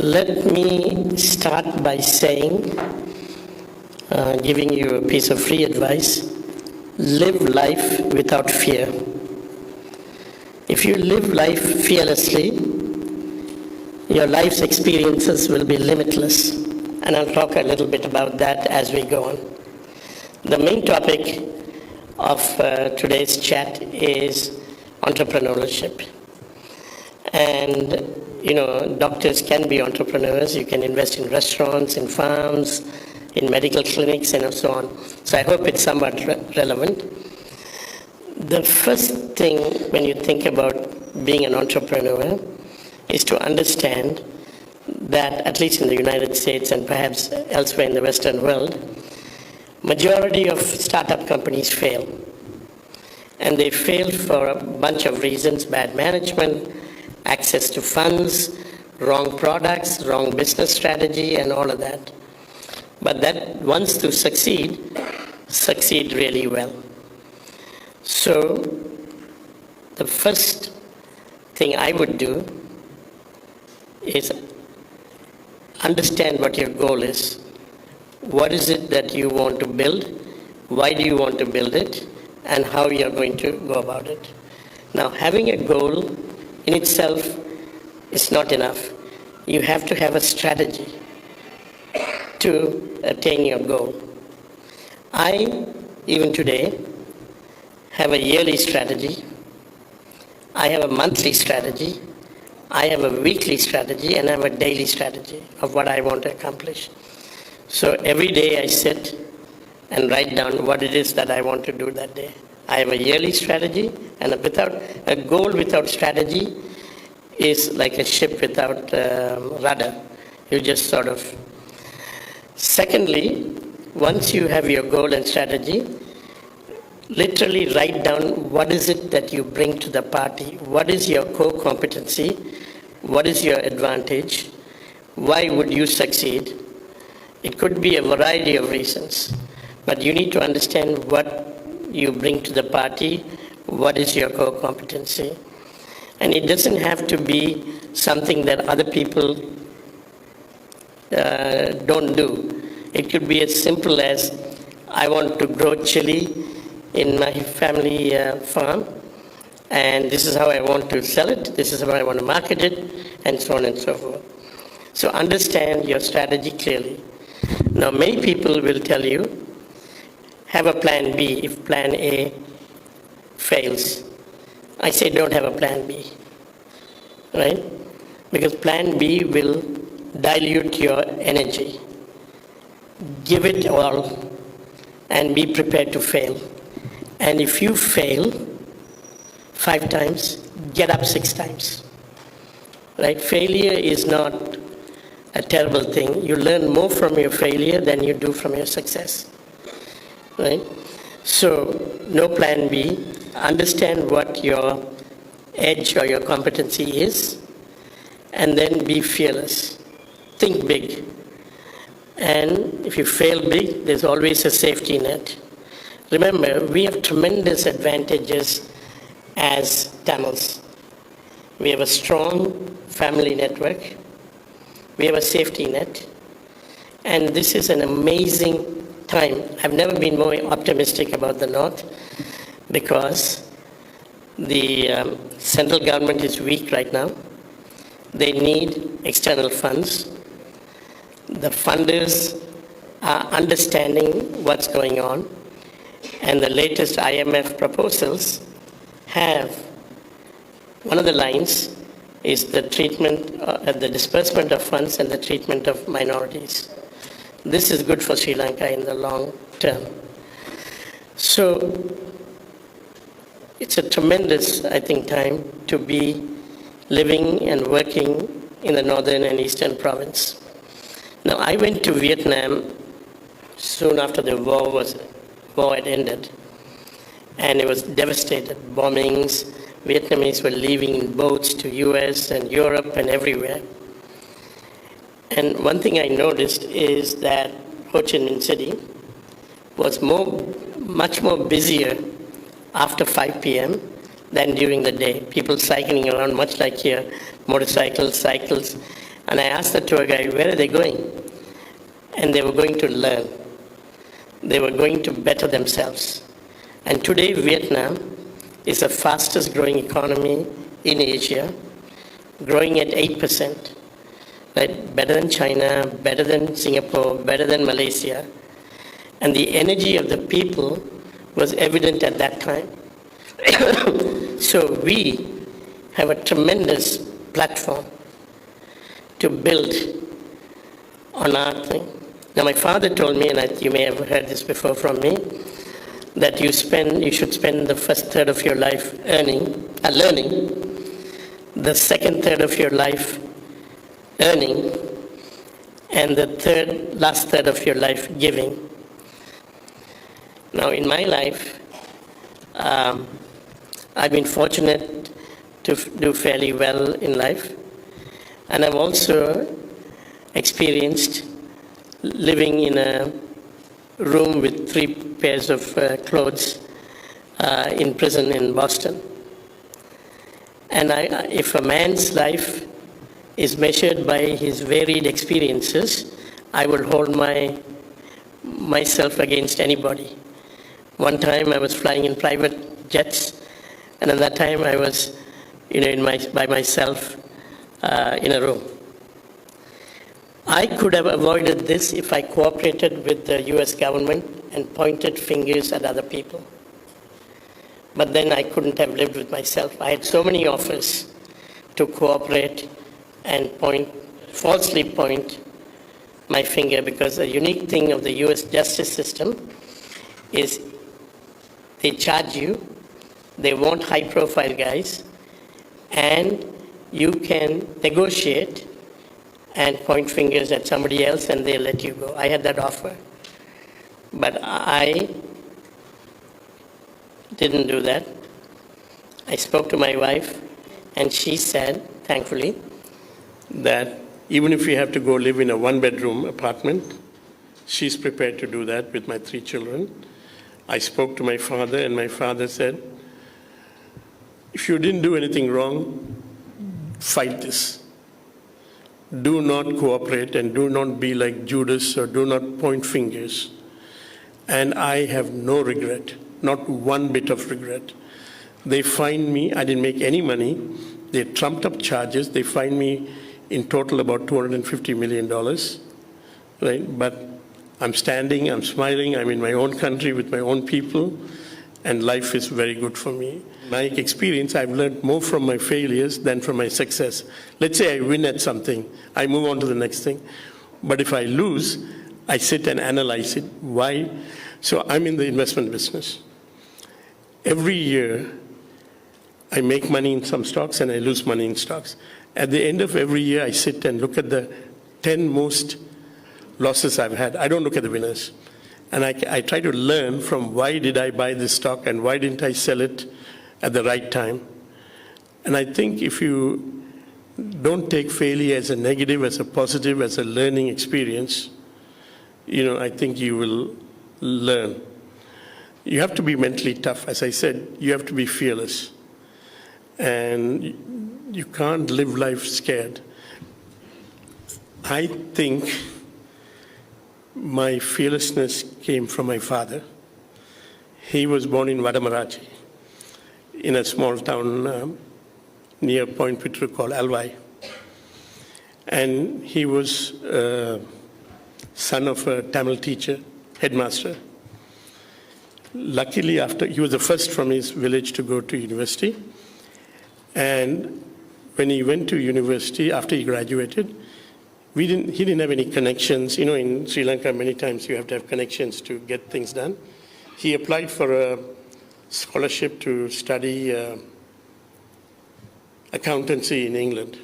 Let me start by saying, giving you a piece of free advice: live life without fear. If you live life fearlessly, your life's experiences will be limitless. And I'll talk a little bit about that as we go on. The main topic of today's chat is entrepreneurship. And doctors can be entrepreneurs. You can invest in restaurants, in farms, in medical clinics, and so on. So I hope it's somewhat relevant. The first thing when you think about being an entrepreneur is to understand that, at least in the United States and perhaps elsewhere in the Western world, majority of startup companies fail. And they fail for a bunch of reasons: bad management, access to funds, wrong products, wrong business strategy, and all of that. But that wants to succeed really well. So the first thing I would do is understand what your goal is. What is it that you want to build? Why do you want to build it? And how you're going to go about it. Now, having a goal in itself is not enough. You have to have a strategy to attain your goal. I, even today, have a yearly strategy. I have a monthly strategy. I have a weekly strategy, and I have a daily strategy of what I want to accomplish. So every day I sit and write down what it is that I want to do that day. I have a yearly strategy, and a goal without strategy is like a ship without rudder. You just sort of. Secondly, once you have your goal and strategy, literally write down what is it that you bring to the party. What is your core competency? What is your advantage? Why would you succeed? It could be a variety of reasons, but you need to understand what you bring to the party, what is your core competency. And it doesn't have to be something that other people don't do. It could be as simple as, I want to grow chili in my family farm, and this is how I want to sell it, this is how I want to market it, and so on and so forth. So understand your strategy clearly. Now, many people will tell you, have a plan B if plan A fails. I say don't have a plan B, right? Because plan B will dilute your energy. Give it all and be prepared to fail. And if you fail 5 times, get up 6 times, right? Failure is not a terrible thing. You learn more from your failure than you do from your success. Right? So, no plan B. Understand what your edge or your competency is, and then be fearless. Think big. And if you fail big, there's always a safety net. Remember, we have tremendous advantages as Tamils. We have a strong family network. We have a safety net. And this is an amazing time. I've never been more optimistic about the North because the central government is weak right now. They need external funds. The funders are understanding what's going on, and the latest IMF proposals have, one of the lines is the treatment, the disbursement of funds and the treatment of minorities. This is good for Sri Lanka in the long term. So it's a tremendous, I think, time to be living and working in the northern and eastern province. Now, I went to Vietnam soon after the war had ended, and it was devastated. Bombings, Vietnamese were leaving in boats to US and Europe and everywhere. And one thing I noticed is that Ho Chi Minh City was much more busier after 5 p.m. than during the day. People cycling around, much like here, motorcycles, cycles, And I asked the tour guide, where are they going? And they were going to learn. They were going to better themselves. And today, Vietnam is the fastest growing economy in Asia, growing at 8%. Right? Better than China, better than Singapore, better than Malaysia. And the energy of the people was evident at that time. So we have a tremendous platform to build on our thing. Now, my father told me, and you may have heard this before from me, that you should spend the first third of your life learning, the second third of your life earning, and the last third of your life giving. Now, in my life, I've been fortunate to do fairly well in life, and I've also experienced living in a room with 3 pairs of clothes in prison in Boston. And if a man's life is measured by his varied experiences, I would hold myself against anybody. One time I was flying in private jets, and at that time I was, by myself in a room. I could have avoided this if I cooperated with the US government and pointed fingers at other people. But then I couldn't have lived with myself. I had so many offers to cooperate and falsely point my finger, because the unique thing of the US justice system is they charge you, they want high-profile guys, and you can negotiate and point fingers at somebody else and they let you go. I had that offer. But I didn't do that. I spoke to my wife, and she said, thankfully, that even if we have to go live in a 1-bedroom apartment, she's prepared to do that with my 3 children. I spoke to my father, and my father said, if you didn't do anything wrong, fight this. Do not cooperate and do not be like Judas, or do not point fingers. And I have no regret, not one bit of regret. They fined me, I didn't make any money. They trumped up charges. They fined me in total about $250 million, right? But I'm standing, I'm smiling, I'm in my own country with my own people, and life is very good for me. My experience, I've learned more from my failures than from my success. Let's say I win at something, I move on to the next thing. But if I lose, I sit and analyze it. Why? So I'm in the investment business. Every year, I make money in some stocks and I lose money in stocks. At the end of every year, I sit and look at the 10 most losses I've had. I don't look at the winners. And I try to learn from why did I buy this stock and why didn't I sell it at the right time. And I think if you don't take failure as a negative, as a positive, as a learning experience, I think you will learn. You have to be mentally tough. As I said, you have to be fearless. And you can't live life scared. I think my fearlessness came from my father. He was born in Vadamarachi, in a small town near Point Pittru called Alvai. And he was son of a Tamil teacher, headmaster. Luckily, he was the first from his village to go to university. And when he went to university, after he graduated, he didn't have any connections. In Sri Lanka, many times you have to have connections to get things done. He applied for a scholarship to study accountancy in England.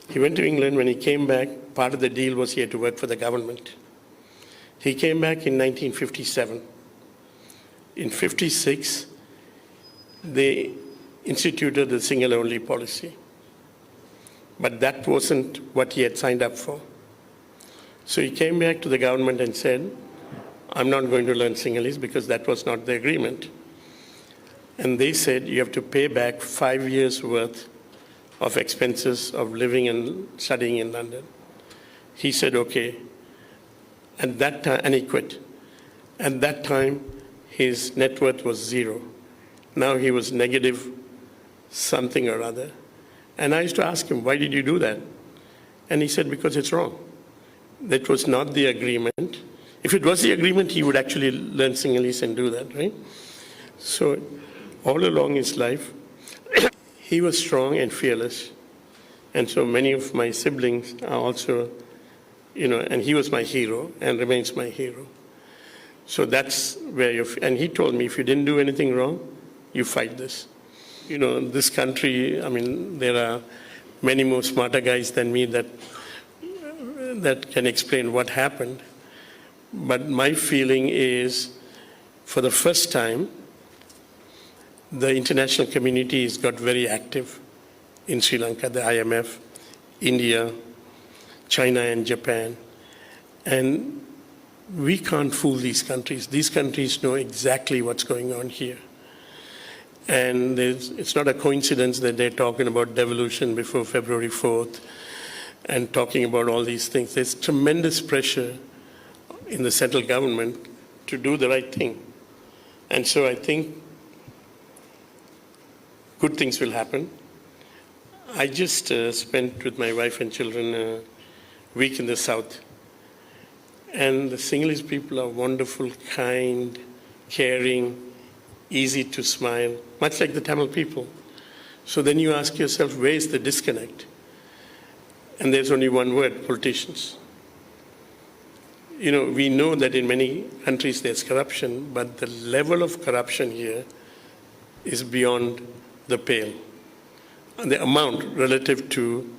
He went to England. When he came back, part of the deal was he had to work for the government. He came back in 1957. In 56, they instituted the single-only policy. But that wasn't what he had signed up for. So he came back to the government and said, I'm not going to learn Sinhalese because that was not the agreement. And they said, you have to pay back 5 years' worth of expenses of living and studying in London. He said, okay. At that time, and he quit. At that time, his net worth was zero. Now he was negative something or other. And I used to ask him, why did you do that? And he said, because it's wrong. That was not the agreement. If it was the agreement, he would actually learn Sinhalese and do that, right? So all along his life, he was strong and fearless. And so many of my siblings are also, and he was my hero and remains my hero. So that's where and he told me, if you didn't do anything wrong, you fight this. This country, there are many more smarter guys than me that can explain what happened. But my feeling is, for the first time, the international community has got very active in Sri Lanka, the IMF, India, China and Japan. And we can't fool these countries. These countries know exactly what's going on here. And it's not a coincidence that they're talking about devolution before February 4th and talking about all these things. There's tremendous pressure in the central government to do the right thing. And so I think good things will happen. I just spent with my wife and children a week in the south. And the Sinhalese people are wonderful, kind, caring, easy to smile, much like the Tamil people. So then you ask yourself, where is the disconnect? And there's only one word: politicians. We know that in many countries there's corruption, but the level of corruption here is beyond the pale. And the amount relative to